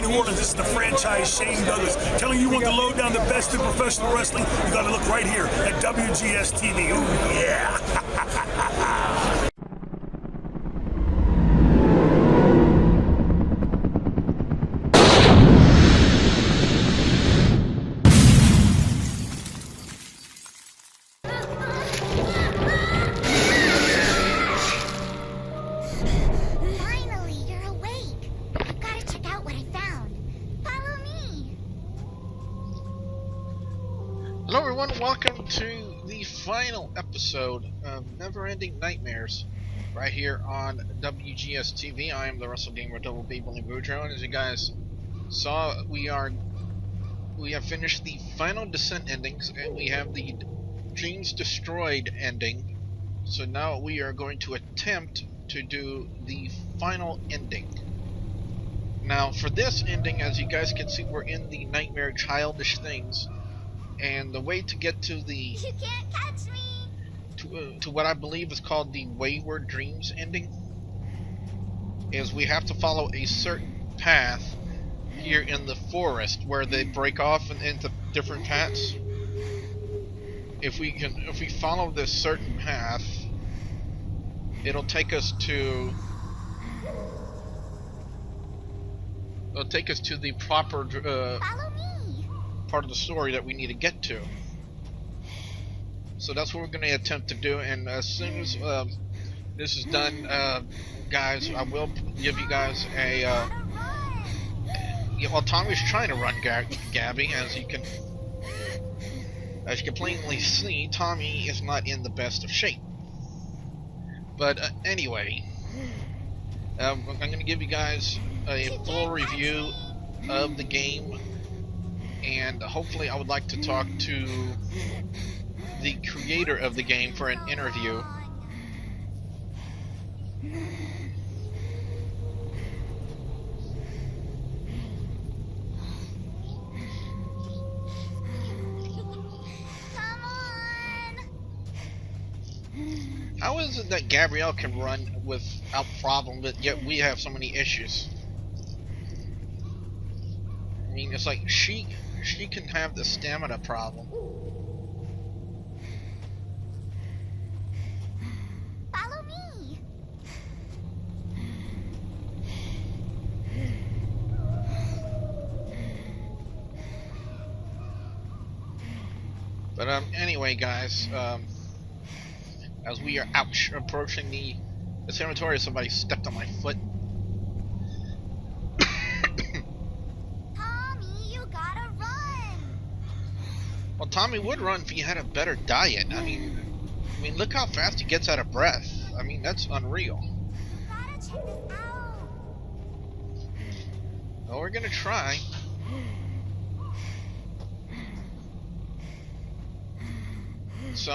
New Orleans. This is the franchise Shane Douglas telling you want to load down the best in professional wrestling. You got to look right here at WGS-TV. Ooh, yeah. Hello everyone, welcome to the final episode of Neverending Nightmares, right here on WGS-TV. I am the Wrestle Gamer Double B Bully Boudreaux, and as you guys saw, we have finished the final Descent endings, and we have the Dreams Destroyed ending. So now we are going to attempt to do the final ending. Now for this ending, as you guys can see, we're in the Nightmare Childish Things. And the way to get to the You can't catch me. To what I believe is called the Wayward Dreams ending is we have to follow a certain path here in the forest where they break off into different paths. If we follow this certain path, it'll take us to the proper Follow me. part of the story that we need to get to. So that's what we're going to attempt to do, and as soon as this is done, guys, I will give you guys a well, Tommy's trying to run Gabby, as you can plainly see. Tommy is not in the best of shape, but anyway, I'm going to give you guys a full review of the game. And hopefully I would like to talk to the creator of the game for an interview. Come on. How is it that Gabrielle can run without problem, but yet we have so many issues? I mean, it's like she can have the stamina problem. Follow me. But anyway, guys, as we are approaching the cemetery, somebody stepped on my foot. Well, Tommy would run if he had a better diet. I mean, look how fast he gets out of breath. I mean, that's unreal. Gotta check this out. Well, we're gonna try. So,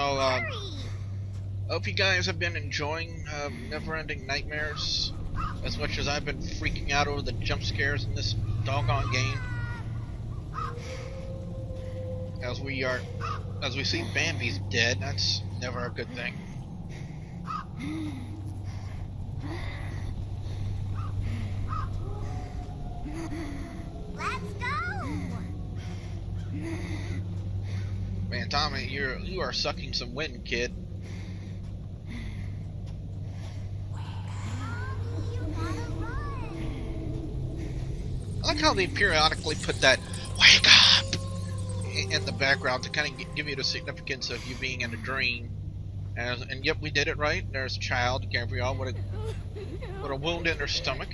hope you guys have been enjoying Neverending Nightmares as much as I've been freaking out over the jump scares in this doggone game. As we see Bambi's dead, that's never a good thing. Let's go. Man, Tommy, you are sucking some wind, kid. You gotta run. I like how they periodically put that "wake up" in the background to kind of give you the significance of you being in a dream. And yep, we did it right. There's a child, Gabrielle, with a wound in her stomach.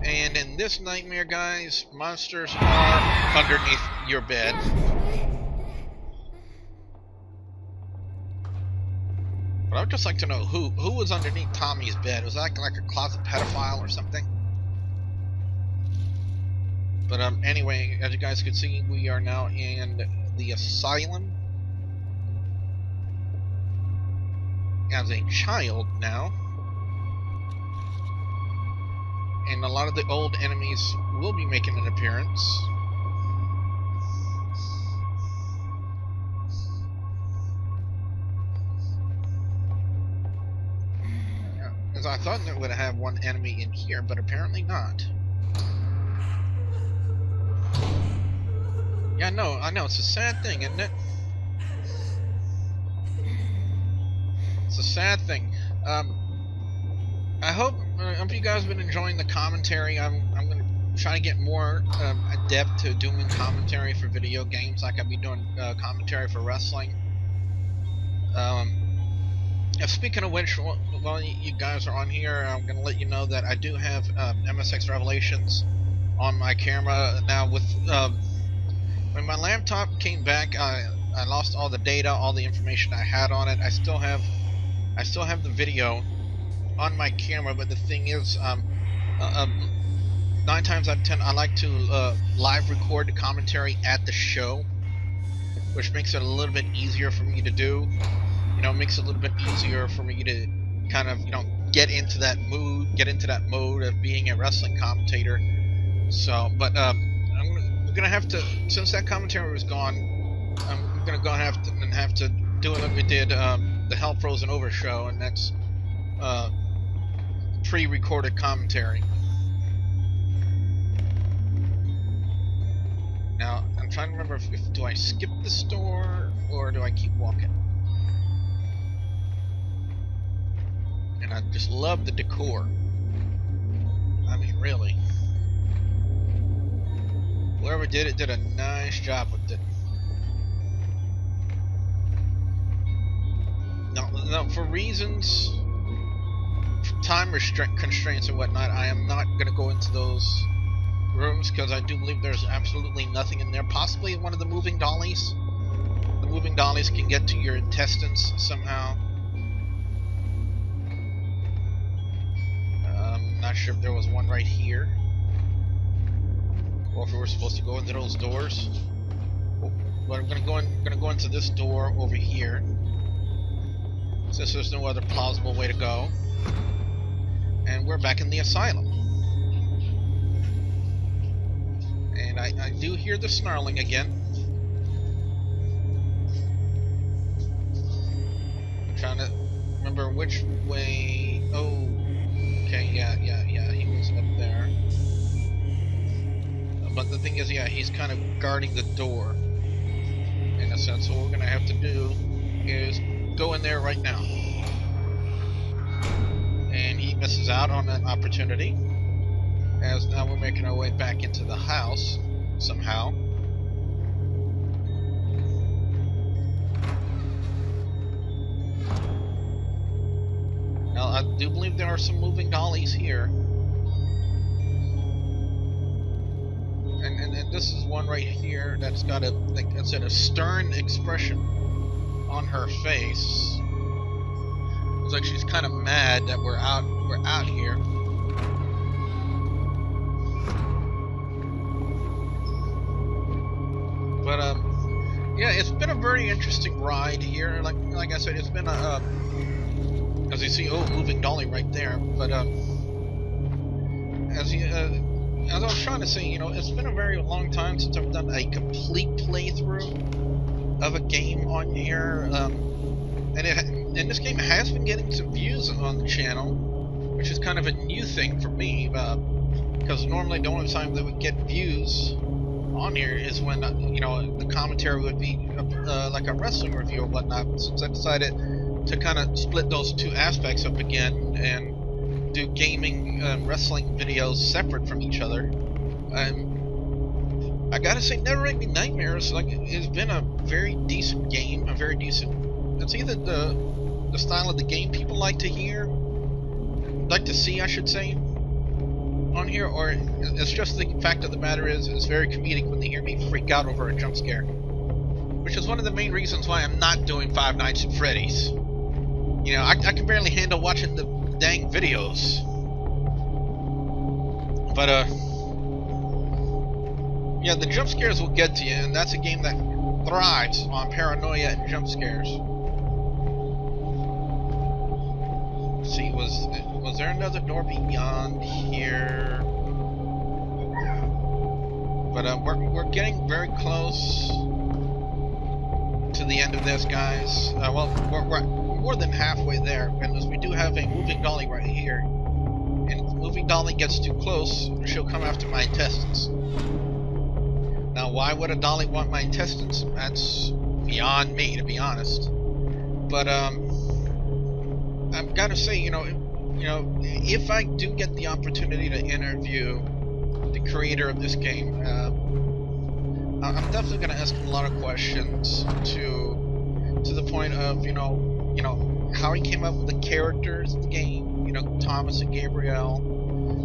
And in this nightmare, guys, monsters are underneath your bed. But I would just like to know who was underneath Tommy's bed. Was that like a closet pedophile or something? But anyway, as you guys can see, we are now in the asylum as a child now, and a lot of the old enemies will be making an appearance. As I thought that would have one enemy in here, but apparently not. Yeah, no, I know, it's a sad thing, isn't it? It's a sad thing. I hope you guys have been enjoying the commentary. I'm gonna try to get more adept to doing commentary for video games, like I'll be doing commentary for wrestling. Speaking of which, while you guys are on here, I'm gonna let you know that I do have MSX Revelations on my camera now. With when my laptop came back, I lost all the data, all the information I had on it. I still have the video on my camera, but the thing is, 9 times out of 10, I like to live record the commentary at the show, which makes it a little bit easier for me to do. You know, it makes it a little bit easier for me to kind of, you know, get into that mode of being a wrestling commentator. So, but I'm gonna have to, since that commentary was gone, I'm gonna have to do what we did the Hell Frozen Over show, and that's pre-recorded commentary. Now, I'm trying to remember if do I skip the store or do I keep walking? And I just love the decor. I mean, really. Whoever did it did a nice job with it. Now, for reasons, time constraints and whatnot, I am not going to go into those rooms because I do believe there's absolutely nothing in there. Possibly one of the moving dollies. The moving dollies can get to your intestines somehow. Not sure if there was one right here, or if we were supposed to go into those doors. But I'm gonna go into this door over here, since there's no other plausible way to go. And we're back in the asylum. And I do hear the snarling again. I'm trying to remember which way. Oh. Okay, yeah, he was up there. But the thing is, yeah, he's kind of guarding the door, in a sense. So what we're gonna have to do is go in there right now. And he misses out on that opportunity, as now we're making our way back into the house, somehow. Now, I do believe there are some moving dollies here. And this is one right here that's got a, like I said, a stern expression on her face. It's like she's kind of mad that we're out here. But yeah, it's been a very interesting ride here. Like I said, it's been a as you see, oh, moving dolly right there. But as I was trying to say, you know, it's been a very long time since I've done a complete playthrough of a game on here, and this game has been getting some views on the channel, which is kind of a new thing for me, because normally the only time that we get views on here is when you know, the commentary would be like a wrestling review or whatnot. Since I decided to kind of split those two aspects up again and do gaming wrestling videos separate from each other. I gotta say, Neverending Nightmares, like, it's been a very decent game, it's either the style of the game people like to see, I should say, on here, or it's just the fact of the matter is, it's very comedic when they hear me freak out over a jump scare. Which is one of the main reasons why I'm not doing Five Nights at Freddy's. You know, I can barely handle watching the dang videos. But yeah, the jump scares will get to you, and that's a game that thrives on paranoia and jump scares. Let's see, was there another door beyond here? But we're getting very close to the end of this, guys. Well, more than halfway there, because we do have a moving dolly right here. And if the moving dolly gets too close, she'll come after my intestines. Now, why would a dolly want my intestines? That's beyond me, to be honest. But I've got to say, you know, if I do get the opportunity to interview the creator of this game, I'm definitely going to ask him a lot of questions to the point of, you know, how he came up with the characters of the game, you know, Thomas and Gabrielle,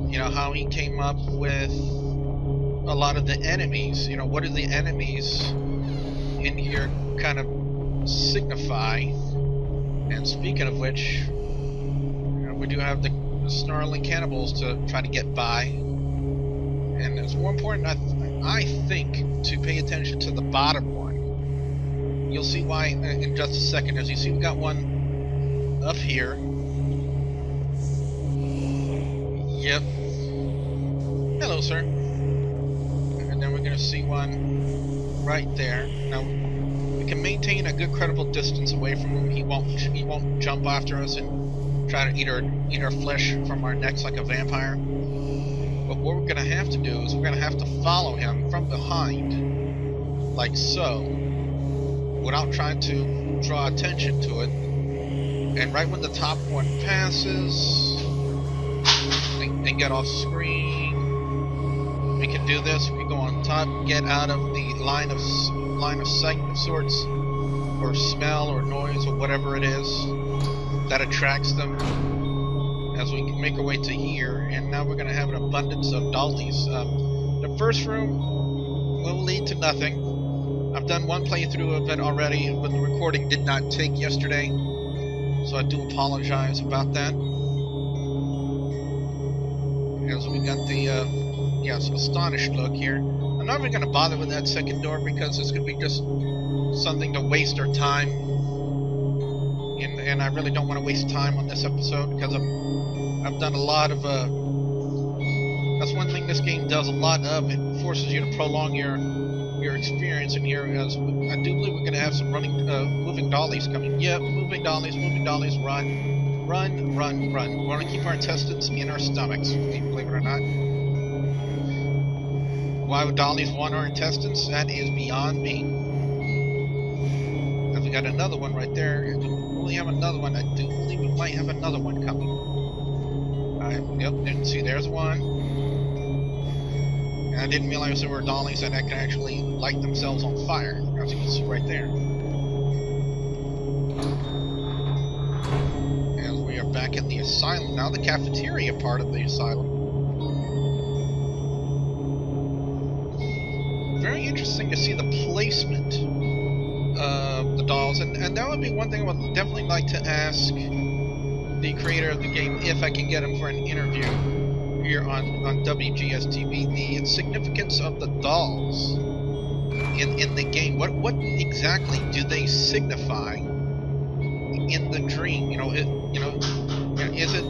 you know, how he came up with a lot of the enemies, you know, what do the enemies in here kind of signify? And speaking of which, you know, we do have the snarling cannibals to try to get by, and it's more important, I think, to pay attention to the bottom one. You'll see why in just a second. As you see, we got one up here. Yep. Hello, sir. And then we're going to see one right there. Now, we can maintain a good, credible distance away from him. He won't jump after us and try to eat our flesh from our necks like a vampire. But what we're going to have to do is we're going to have to follow him from behind, like so, without trying to draw attention to it. And right when the top one passes and get off screen, we can do this. We can go on top, get out of the line of sight of sorts, or smell or noise or whatever it is that attracts them, as we make our way to here. And now we're going to have an abundance of dollies. The first room will lead to nothing. I've done one playthrough of it already, but the recording did not take yesterday, so I do apologize about that. As we got the astonished look here. I'm not even going to bother with that second door because it's going to be just something to waste our time, and I really don't want to waste time on this episode because I've done a lot of that's one thing this game does a lot of. It forces you to prolong your experience in here, as I do believe we're going to have some moving dollies coming. Yep, moving dollies, run. We want to keep our intestines in our stomachs, believe it or not. Why would dollies want our intestines? That is beyond me. And we got another one right there. We have another one. I do believe we might have another one coming. Yep, didn't see. There's one. And I didn't realize there were dollies that can actually light themselves on fire, as you can see right there. And we are back in the asylum now, the cafeteria part of the asylum. Very interesting to see the placement of the dolls, and that would be one thing I would definitely like to ask the creator of the game, if I can get him for an interview here on WGS-TV, the significance of the dolls in the game. What exactly do they signify in the dream? Is it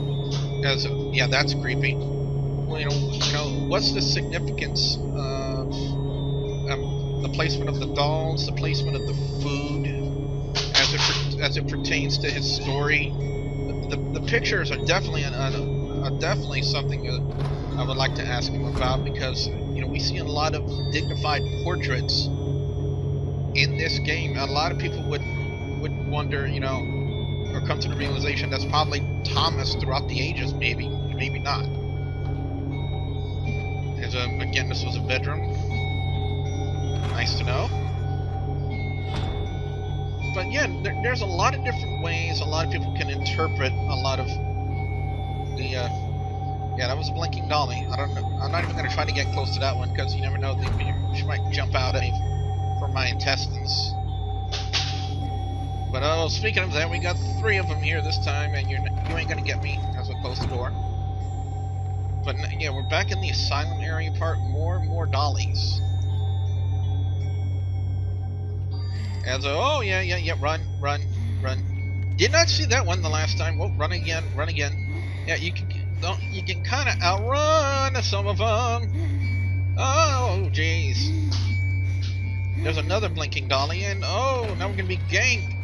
as that's creepy. Well, what's the significance of the placement of the dolls, the placement of the food, as it pertains to his story? The pictures are definitely definitely something that I would like to ask him about, because we see a lot of dignified portraits in this game. A lot of people would wonder, or come to the realization that's probably Thomas throughout the ages. Maybe not. Again, this was a bedroom. Nice to know. But yeah, there's a lot of different ways a lot of people can interpret a lot of the. That was a blinking dolly. I don't know. I'm not even going to try to get close to that one, because you never know. She might jump out at me for my intestines. But speaking of that, we got 3 of them here this time, and you ain't going to get me as I close the door. But yeah, we're back in the asylum area part. More and more dollies. As run. Did not see that one the last time. Well, run again. Yeah, you can kind of outrun some of them. Oh, jeez. There's another blinking dolly, and now we're gonna be ganked.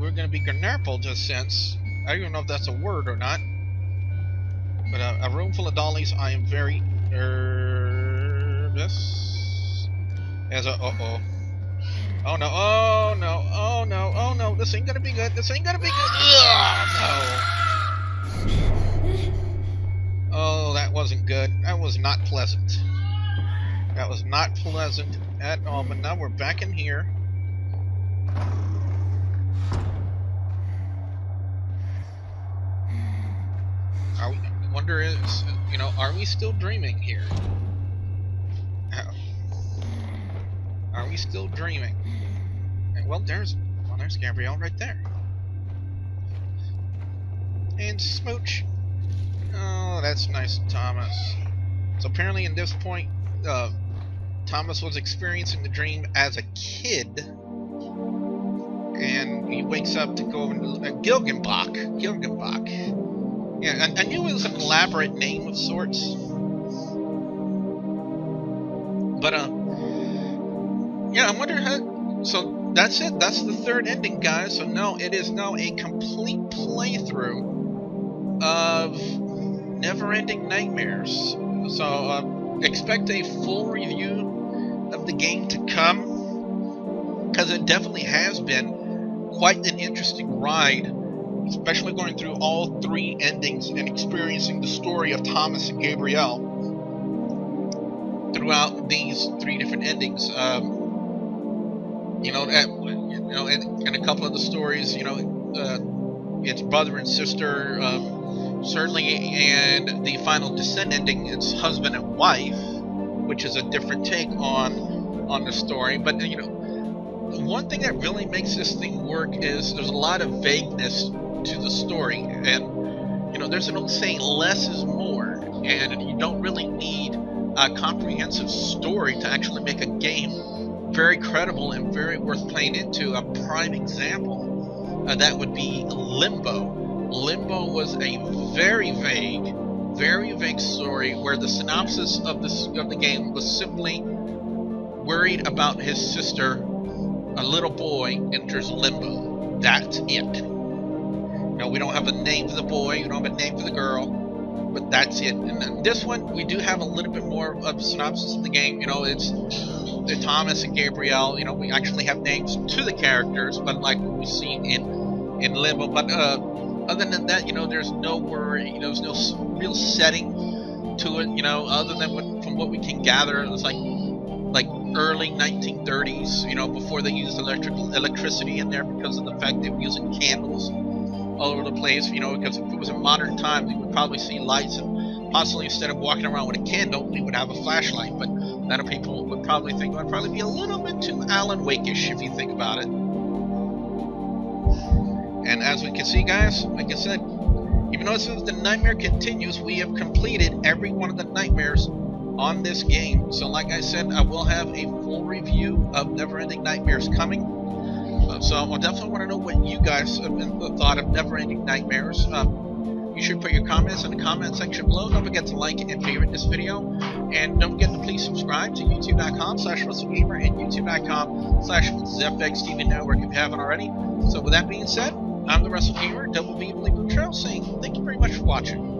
we're going to be gnerpled in a sense. I don't even know if that's a word or not. But a room full of dollies, I am very nervous. As a oh no, oh no, oh no, oh no, this ain't gonna be good, this ain't gonna be good. Ugh, no. Oh, that wasn't good. That was not pleasant. That was not pleasant at all, but now we're back in here. I wonder is, you know, are we still dreaming here? Are we still dreaming? And well, there's Gabrielle right there. And smooch. Oh, that's nice, Thomas. So apparently, in this point, Thomas was experiencing the dream as a kid, and he wakes up to go into Gilgenbach. Yeah, I knew it was an elaborate name of sorts, but yeah, I wonder how. So that's it. That's the third ending, guys. So no, it is now a complete playthrough of Neverending Nightmares. So expect a full review of the game to come, because it definitely has been quite an interesting ride, especially going through all three endings and experiencing the story of Thomas and Gabrielle throughout these three different endings. You know, and a couple of the stories, you know, it's brother and sister, certainly, and the final descent ending, it's husband and wife, which is a different take on the story. But you know, one thing that really makes this thing work is there's a lot of vagueness to the story, and you know, there's an old saying, less is more, and you don't really need a comprehensive story to actually make a game very credible and very worth playing into. A prime example that would be Limbo. Limbo was a very vague story where the synopsis of the game was simply worried about his sister. A little boy enters limbo. That's it. No, we don't have a name for the boy, we don't have a name for the girl, but that's it. And then this one, we do have a little bit more of a synopsis of the game. You know, it's Thomas and Gabrielle. You know, we actually have names to the characters, unlike what we've seen in Limbo. But other than that, you know, there's no worry. You know, there's no real setting to it. You know, other than from what we can gather, it was like early 1930s. You know, before they used electricity in there, because of the fact they were using candles all over the place. You know, because if it was a modern time, we would probably see lights, and possibly instead of walking around with a candle, we would have a flashlight. But a lot of people would probably think it would probably be a little bit too Alan Wake-ish if you think about it. And as we can see, guys, like I said, even though the nightmare continues, we have completed every one of the nightmares on this game. So like I said, I will have a full review of Neverending Nightmares coming. So I definitely want to know what you guys have thought of Neverending Nightmares. You should put your comments in the comment section below. Don't forget to like and favorite this video. And don't forget to please subscribe to youtube.com/WrestleGamer and youtube.com/ZFXTV Network if you haven't already. So with that being said, I'm the WrestleGamer, WB saying thank you very much for watching.